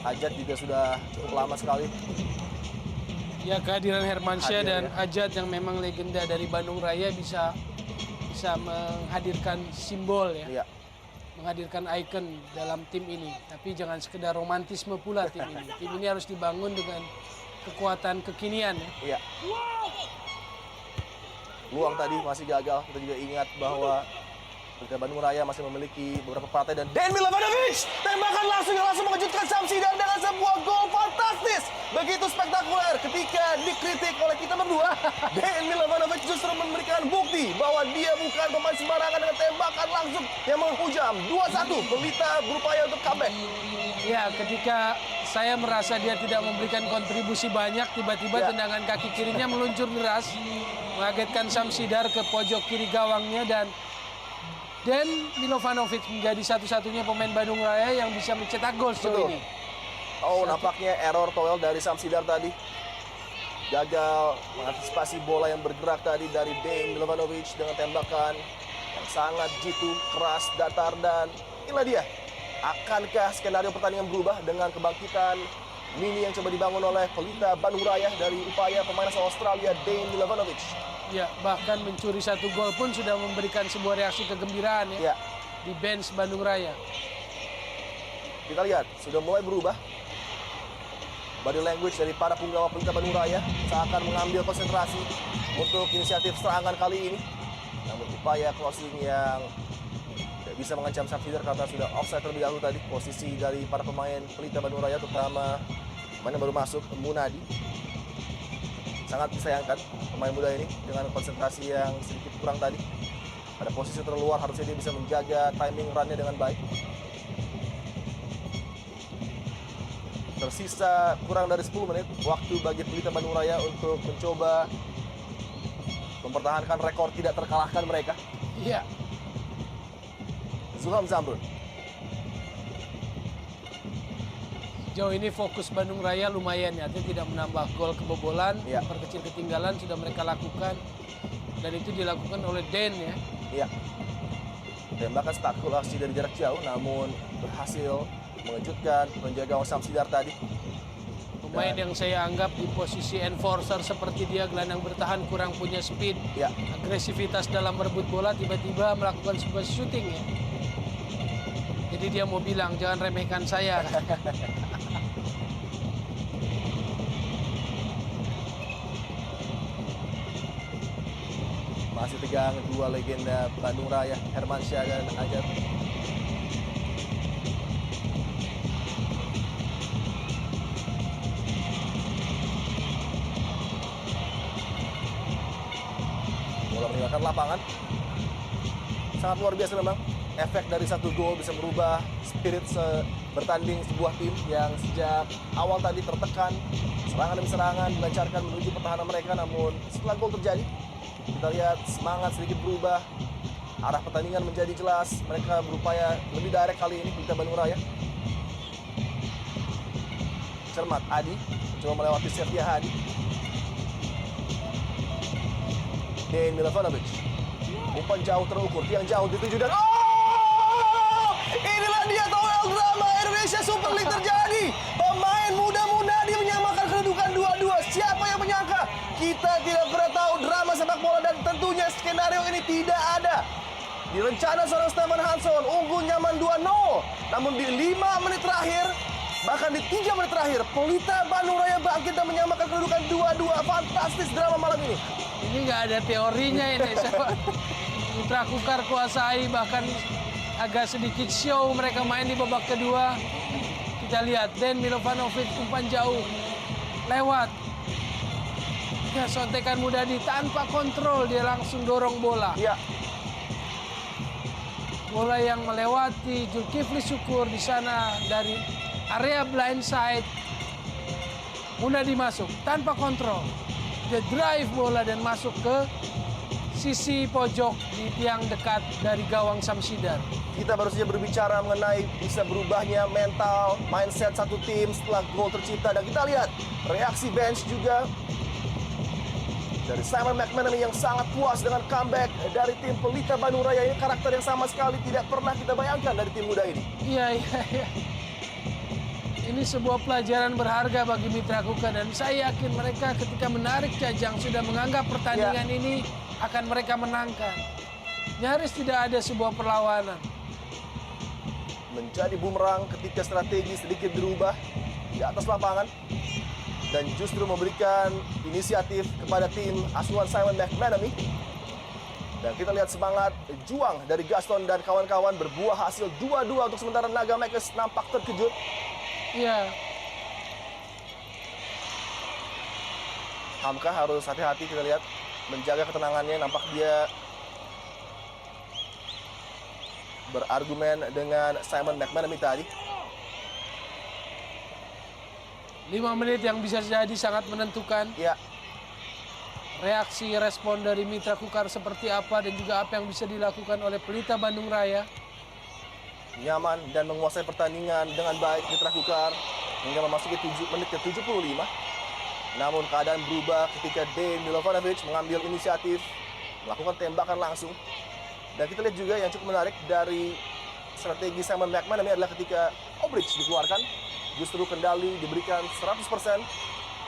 Ajat juga sudah cukup lama sekali. Ya, kehadiran Hermansyah Hadir, dan ya. Ajat yang memang legenda dari Bandung Raya bisa menghadirkan simbol ya. Iya. Menghadirkan ikon dalam tim ini. Tapi jangan sekedar romantisme pula tim ini. Tim ini harus dibangun dengan kekuatan kekinian ya. Iya. Peluang tadi masih gagal. Kita juga ingat bahwa Pelita Bandung Raya masih memiliki beberapa partai dan Den Milovanovic tembakan langsung yang langsung mengejutkan Samsidar dengan sebuah gol fantastis. Begitu spektakuler ketika dikritik oleh kita berdua. Den Milovanovic justru memberikan bukti bahwa dia bukan pemain sembarangan dengan tembakan langsung yang menghujam. 2-1 Pelita berupaya untuk comeback. Ya, ketika saya merasa dia tidak memberikan kontribusi banyak, tiba-tiba Ya. tendangan kaki kirinya meluncur deras, mengagetkan Samsidar ke pojok kiri gawangnya dan Milovanovic menjadi satu-satunya pemain Bandung Raya yang bisa mencetak gol sejauh Betul. ini. Oh, nampaknya error toel dari Samsidar tadi. Gagal mengantisipasi bola yang bergerak tadi dari Den Milovanovic dengan tembakan yang sangat jitu, keras, datar, dan inilah dia. Akankah skenario pertandingan berubah dengan kebangkitan mini yang coba dibangun oleh Pelita Bandung Raya dari upaya pemain asal Australia Den Milovanovic? Ya, bahkan mencuri satu gol pun sudah memberikan sebuah reaksi kegembiraan ya, Ya, di bench Bandung Raya. kita lihat sudah mulai berubah. Body language dari para punggawa Pelita Bandung Raya seakan mengambil konsentrasi untuk inisiatif serangan kali ini. Namun upaya closing yang tidak bisa mengancam Samsidar karena sudah offside terlebih dahulu tadi. Posisi dari para pemain Pelita Bandung Raya, terutama pemain yang baru masuk, Munadi. Sangat disayangkan pemain muda ini dengan konsentrasi yang sedikit kurang tadi. Pada posisi terluar harusnya dia bisa menjaga timing run-nya dengan baik. Tersisa kurang dari 10 menit waktu bagi Pelita Bandung Raya untuk mencoba mempertahankan rekor tidak terkalahkan mereka. Iya, Zulham Zamrun. jauh ini fokus Bandung Raya lumayan ya, artinya tidak menambah gol kebobolan, Iya. memperkecil ketinggalan sudah mereka lakukan. Dan itu dilakukan oleh Den ya. Iya. Tembakan spektakulasi dari jarak jauh namun berhasil mengejutkan penjaga gawang Samsidar tadi. Pemain yang saya anggap di posisi enforcer seperti dia, gelandang bertahan, kurang punya speed, Ya, agresivitas dalam merebut bola, tiba-tiba melakukan sebuah shooting ya. Jadi dia mau bilang jangan remehkan saya. masih tegang dua legenda Bandung Raya, Hermansyah dan Ajat. Bola meninggalkan lapangan. Sangat luar biasa memang. Efek dari satu gol bisa merubah spirit bertanding sebuah tim yang sejak awal tadi tertekan. Serangan demi serangan dilancarkan menuju pertahanan mereka, namun setelah gol terjadi, kita lihat semangat sedikit berubah. Arah pertandingan menjadi jelas. Mereka berupaya lebih direct kali ini, Pelita Bandung Raya. Cermat Adi coba melewati Setia Hadi. Den Milovanovic. Umpan jauh terukur, tiang jauh dituju dan inilah dia toel drama Indonesia Super League terjadi. Pemain muda-muda dia menyamakan kedudukan 2-2. Siapa yang menyangka? Kita tidak pernah tahu drama sepak bola dan tentunya skenario ini tidak ada. Di rencana seorang Stefan Hansson unggul nyaman 2-0. Namun di 5 menit terakhir, bahkan di 3 menit terakhir, Pelita Bandung Raya bangkit dan menyamakan kedudukan 2-2. Fantastis drama malam ini. Ini nggak ada teorinya ini. Putra Kukar kuasai, bahkan agak sedikit show mereka main di babak kedua. Kita lihat Den Milovanovic umpan jauh lewat. Ya, sontekan Munadi tanpa kontrol, dia langsung dorong bola. Ya, Bola yang melewati Zulkifli Syukur di sana dari area blindside. Munadi masuk tanpa kontrol. Dia drive bola dan masuk ke sisi pojok di tiang dekat dari gawang Samsidar. kita baru saja berbicara mengenai bisa berubahnya mental, mindset satu tim setelah gol tercipta. Dan kita lihat reaksi bench juga dari Simon McManamy yang sangat puas dengan comeback dari tim Pelita Bandung Raya ini. Karakter yang sama sekali tidak pernah kita bayangkan dari tim muda ini. Iya. Ini sebuah pelajaran berharga bagi Mitra Kukar, dan saya yakin mereka ketika menarik Jajang sudah menganggap pertandingan ini akan mereka menangkan. Nyaris tidak ada sebuah perlawanan. Menjadi bumerang ketika strategi sedikit berubah di atas lapangan dan justru memberikan inisiatif kepada tim asuhan Simon McManamy. Dan kita lihat semangat juang dari Gaston dan kawan-kawan berbuah hasil 2-2 untuk sementara. Naga Makers nampak terkejut. Iya. Hamka harus hati-hati, kita lihat menjaga ketenangannya. Nampak dia berargumen dengan Simon McManamy tadi. 5 menit yang bisa jadi sangat menentukan. Ya, Reaksi respon dari Mitra Kukar seperti apa dan juga apa yang bisa dilakukan oleh Pelita Bandung Raya. nyaman dan menguasai pertandingan dengan baik Mitra Kukar hingga memasuki menit ke-75. Namun keadaan berubah ketika Dean Milovanovic mengambil inisiatif, melakukan tembakan langsung. Dan kita lihat juga yang cukup menarik dari strategi Simon McManamy adalah ketika Obridge dikeluarkan, justru kendali diberikan 100%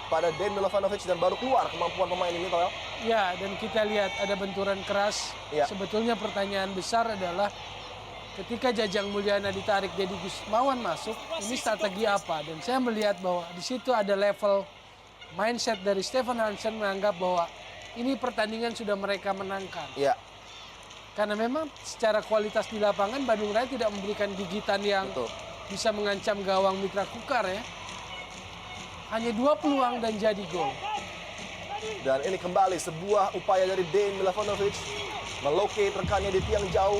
pada Dean Milovanovic dan baru keluar kemampuan pemain ini, Toel. Ya, dan kita lihat ada benturan keras. Ya. Sebetulnya pertanyaan besar adalah ketika Jajang Mulyana ditarik Deddy Gusmawan masuk, ini strategi apa? Dan saya melihat bahwa di situ ada level mindset dari Stefan Hansen menganggap bahwa ini pertandingan sudah mereka menangkan. Iya. Karena memang secara kualitas di lapangan Bandung Raya tidak memberikan gigitan yang Betul. bisa mengancam gawang Mitra Kukar ya. Hanya 2 peluang dan jadi gol. Dan ini kembali sebuah upaya dari Dean Milovanovic melocate rekannya di tiang jauh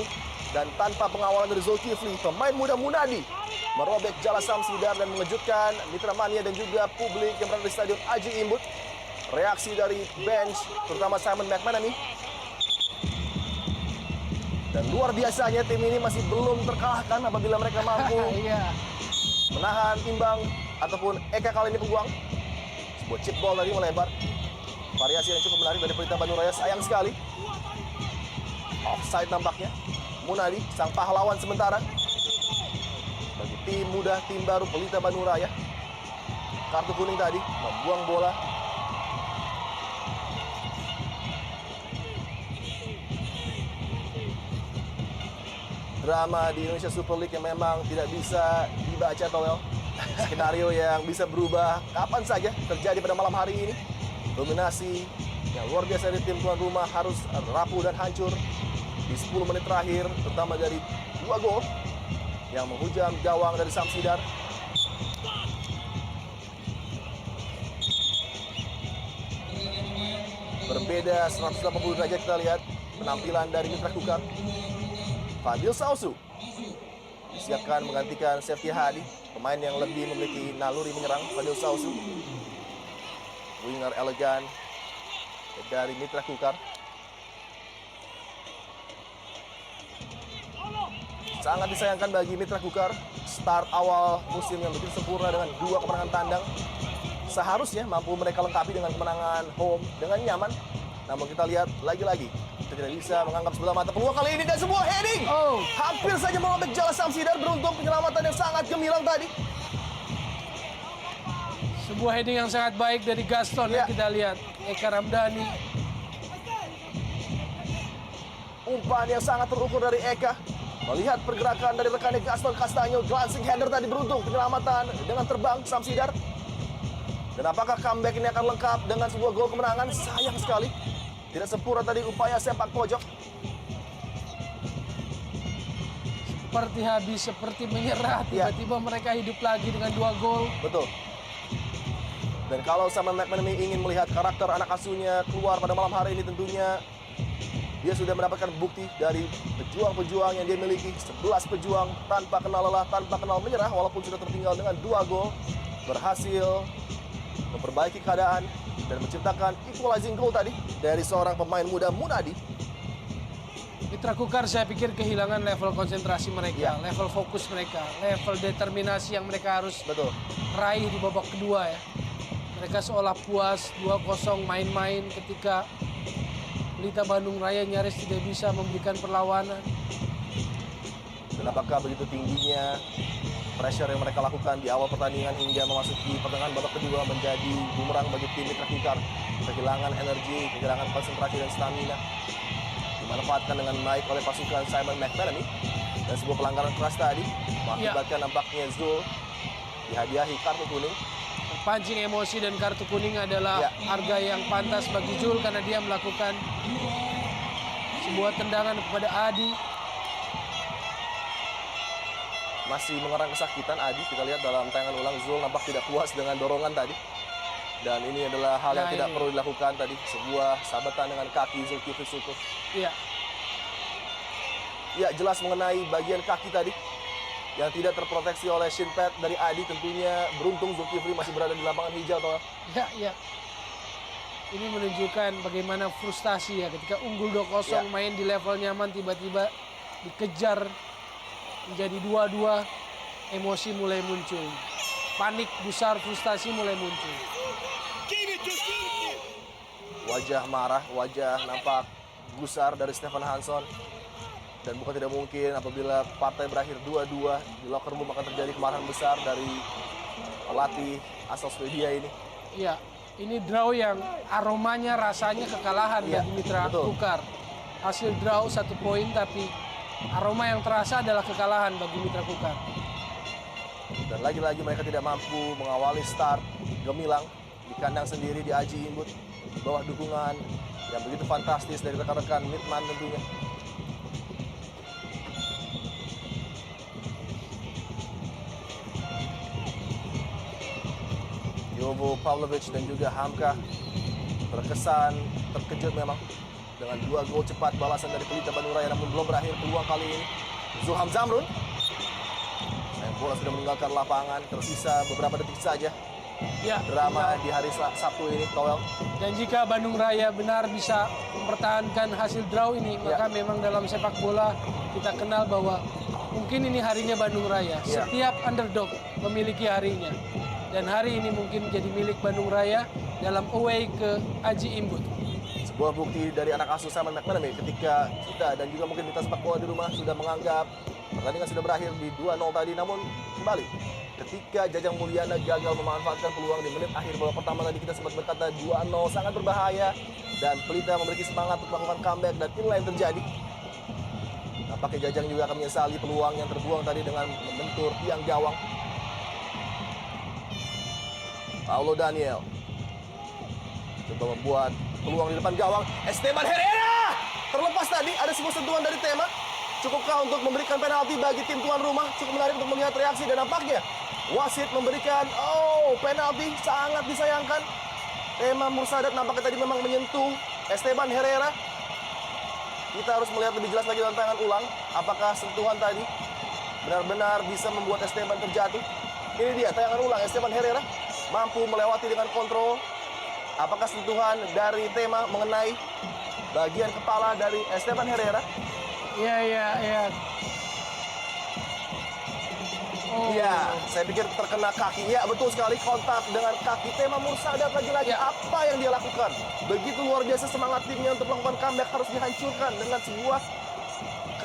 dan tanpa pengawalan dari Zulkifli, pemain muda Munadi merobek jala Samsidar dan mengejutkan Mitra Mania dan juga publik yang berada di Stadion Aji Imbut. Reaksi dari bench terutama Simon McManamy. Dan luar biasanya tim ini masih belum terkalahkan apabila mereka mampu Iya. menahan imbang ataupun Eka kali ini peguang. Sebuah chip ball tadi melebar. Variasi yang cukup menarik dari Pelita Bandung Raya, sayang sekali. Offside nampaknya. Munadi, sang pahlawan sementara. Bagi tim muda, tim baru Pelita Bandung Raya. Kartu kuning tadi, membuang bola. Drama di Indonesia Super League yang memang tidak bisa dibaca, Toel. Skenario yang bisa berubah kapan saja terjadi pada malam hari ini. Dominasi yang luar biasa dari tim tuan rumah harus rapuh dan hancur di 10 menit terakhir, terutama dari 2 gol yang menghujam gawang dari Samsidar. Berbeda 180 derajat kita lihat penampilan dari Mitra Kukar. Fadil Sausu disiapkan menggantikan Sefti Hadi, pemain yang lebih memiliki naluri menyerang. Fadil Sausu, winger elegan dari Mitra Kukar. Sangat disayangkan bagi Mitra Kukar, start awal musim yang begitu sempurna dengan 2 kemenangan tandang. Seharusnya mampu mereka lengkapi dengan kemenangan home dengan nyaman. Namun kita lihat lagi-lagi kita tidak bisa menganggap sebelah mata peluang kali ini dan sebuah heading. Hampir saja merobek jala Samsidar, beruntung penyelamatan yang sangat gemilang tadi. Sebuah heading yang sangat baik dari Gaston Ya. yang kita lihat. Eka Ramdhani. Umpan yang sangat terukur dari Eka. Melihat pergerakan dari rekannya Gaston Castanyo, glancing header tadi, beruntung penyelamatan dengan terbang Samsidar. Dan apakah comeback ini akan lengkap dengan sebuah gol kemenangan? Sayang sekali. Tidak sempurna tadi upaya sepak pojok. Seperti habis, seperti menyerah. Ya. Tiba-tiba mereka hidup lagi dengan 2 gol. Betul. Dan kalau sama McManamy ingin melihat karakter anak asuhnya keluar pada malam hari ini, tentunya dia sudah mendapatkan bukti dari pejuang-pejuang yang dia miliki. 11 pejuang tanpa kenal lelah, tanpa kenal menyerah, walaupun sudah tertinggal dengan 2 gol. Berhasil memperbaiki keadaan dan menciptakan equalizing goal tadi dari seorang pemain muda Munadi. Mitra Kukar saya pikir kehilangan level konsentrasi mereka, Ya. level fokus mereka, level determinasi yang mereka harus Betul. raih di babak kedua ya. Mereka seolah puas 2-0 main-main ketika Pelita Bandung Raya nyaris tidak bisa memberikan perlawanan. Dan apakah begitu tingginya pressure yang mereka lakukan di awal pertandingan hingga memasuki pertengahan babak kedua menjadi bumerang bagi tim Mitra Kukar. Kehilangan energi, kehilangan konsentrasi dan stamina. Dimanfaatkan dengan baik oleh pasukan Simon McManamy. Dan sebuah pelanggaran keras tadi mengakibatkan nampaknya Zul dihadiahi kartu kuning. Pancing emosi dan kartu kuning adalah harga yang pantas bagi Zul karena dia melakukan sebuah tendangan kepada Adi. Masih mengerang kesakitan Adi. Kita lihat dalam tayangan ulang Zul nampak tidak puas dengan dorongan tadi. Dan ini adalah hal yang tidak perlu dilakukan tadi. Sebuah sabetan dengan kaki Zulkifli Syukur. Iya. Ya, jelas mengenai bagian kaki tadi yang tidak terproteksi oleh shin pad dari Adi. Tentunya beruntung Zulkifli masih berada di lapangan hijau, toh. Ya. Ini menunjukkan bagaimana frustasi ya ketika unggul 2-0 main di level nyaman tiba-tiba dikejar menjadi 2-2, emosi mulai muncul. Panik, gusar, frustasi mulai muncul. Wajah marah, wajah nampak gusar dari Stefan Hansson. Dan bukan tidak mungkin apabila partai berakhir 2-2 di locker room akan terjadi kemarahan besar dari pelatih asal Swedia ini. Iya, ini draw yang aromanya rasanya kekalahan bagi Mitra Kukar. Hasil draw 1 poin tapi aroma yang terasa adalah kekalahan bagi Mitra Kukar. Dan lagi-lagi mereka tidak mampu mengawali start gemilang di kandang sendiri di Aji Imbut. Di bawah dukungan yang begitu fantastis dari rekan-rekan Midman tentunya. Jovo Pavlovic dan juga Hamka terkesan terkejut memang dengan 2 gol cepat balasan dari Pelita Bandung Raya, namun belum berakhir peluang kali ini. Zulham Zamrun, sayang bola sudah meninggalkan lapangan, tersisa beberapa detik saja. Ya, drama di hari Sabtu ini, Towel. Dan jika Bandung Raya benar bisa mempertahankan hasil draw ini, maka memang dalam sepak bola kita kenal bahwa mungkin ini harinya Bandung Raya. Setiap underdog memiliki harinya. Dan hari ini mungkin jadi milik Bandung Raya dalam away ke Aji Imbut. Sebuah bukti dari anak asuh Simon McManamy ketika kita dan juga mungkin kita sepak bola di rumah sudah menganggap pertandingan sudah berakhir di 2-0 tadi. Namun kembali ketika Jajang Mulyana gagal memanfaatkan peluang di menit akhir babak pertama tadi, kita sempat berkata 2-0 sangat berbahaya dan Pelita memiliki semangat untuk melakukan comeback, dan inilah yang terjadi. Nampaknya Jajang juga akan menyesali peluang yang terbuang tadi dengan membentur tiang gawang. Paulo Daniel coba membuat peluang di depan gawang. Esteban Herrera terlepas tadi, ada sebuah sentuhan dari Tema. Cukupkah untuk memberikan penalti bagi tim tuan rumah? Cukup menarik untuk melihat reaksi, dan nampaknya wasit memberikan penalti. Sangat disayangkan. Tema Mursadat nampaknya tadi memang menyentuh Esteban Herrera. Kita harus melihat lebih jelas lagi dalam tayangan ulang apakah sentuhan tadi benar-benar bisa membuat Esteban terjatuh. Ini dia tayangan ulang, Esteban Herrera mampu melewati dengan kontrol. Apakah sentuhan dari Tema mengenai bagian kepala dari Esteban Herrera? Iya. Iya, saya pikir terkena kaki. Ya, betul sekali, kontak dengan kaki Tema Mursadat. Lagi-lagi apa yang dia lakukan? Begitu luar biasa semangat timnya untuk melakukan comeback harus dihancurkan dengan sebuah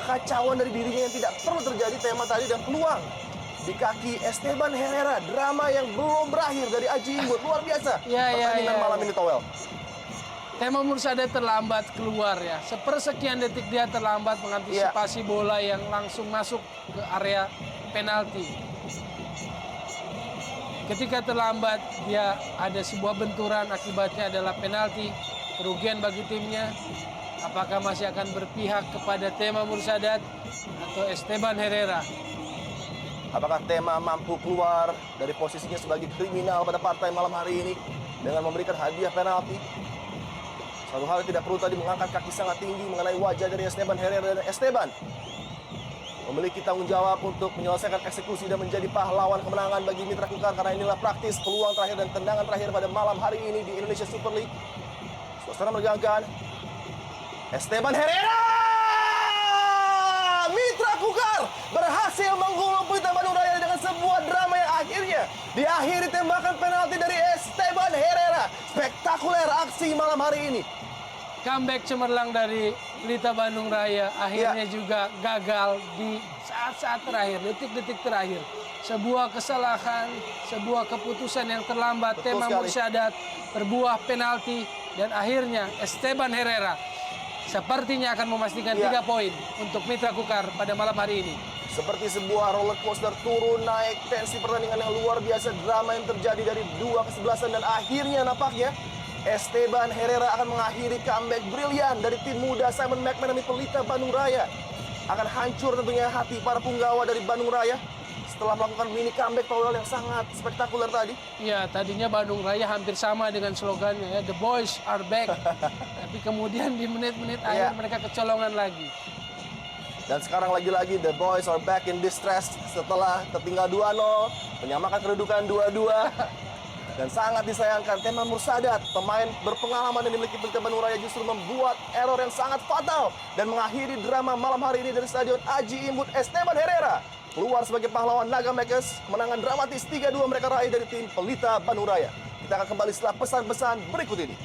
kekacauan dari dirinya yang tidak perlu terjadi. Tema tadi dan peluang di kaki Esteban Herrera, drama yang belum berakhir dari Aji Imbut. Luar biasa pertandingan malam ini, Towel. Tema Mursadat terlambat keluar ya. Sepersekian detik dia terlambat mengantisipasi bola yang langsung masuk ke area penalti. Ketika terlambat, dia ada sebuah benturan, akibatnya adalah penalti, kerugian bagi timnya. Apakah masih akan berpihak kepada Tema Mursadat atau Esteban Herrera? Apakah Tema mampu keluar dari posisinya sebagai kriminal pada partai malam hari ini dengan memberikan hadiah penalti? Satu hal yang tidak perlu tadi mengangkat kaki sangat tinggi mengenai wajah dari Esteban Herrera, dan Esteban memiliki tanggung jawab untuk menyelesaikan eksekusi dan menjadi pahlawan kemenangan bagi Mitra Kukar, karena inilah praktis peluang terakhir dan tendangan terakhir pada malam hari ini di Indonesia Super League. Suasana menegangkan. Esteban Herrera! Mitra Kukar berhasil menggulung Pelita Bandung Raya dengan sebuah drama yang akhirnya diakhiri tembakan penalti dari Esteban Herrera. spektakuler aksi malam hari ini. Comeback cemerlang dari Pelita Bandung Raya akhirnya juga gagal di saat-saat terakhir, detik-detik terakhir. Sebuah kesalahan, sebuah keputusan yang terlambat, Betul Tema sekali. Mursadat berbuah penalti dan akhirnya Esteban Herrera sepertinya akan memastikan 3 poin untuk Mitra Kukar pada malam hari ini. Seperti sebuah roller coaster turun naik, tensi pertandingan yang luar biasa, drama yang terjadi dari dua kesebelasan dan akhirnya nampaknya Esteban Herrera akan mengakhiri comeback brilian dari tim muda Simon McManamy Pelita Bandung Raya. Akan hancur tentunya hati para punggawa dari Bandung Raya setelah melakukan mini comeback power yang sangat spektakuler tadi. Ya, tadinya Bandung Raya hampir sama dengan slogannya ya, The Boys Are Back. Tapi kemudian di menit-menit akhir mereka kecolongan lagi. Dan sekarang lagi-lagi The Boys are back in distress setelah tertinggal 2-0, menyamakan kedudukan 2-2. Dan sangat disayangkan Tema Mursadat, pemain berpengalaman yang dimiliki Pelita Bandung Raya justru membuat error yang sangat fatal dan mengakhiri drama malam hari ini dari Stadion Aji Imbut. Esteban Herrera keluar sebagai pahlawan Naga Makers, kemenangan dramatis 3-2 mereka raih dari tim Pelita Bandung Raya. Kita akan kembali setelah pesan-pesan berikut ini.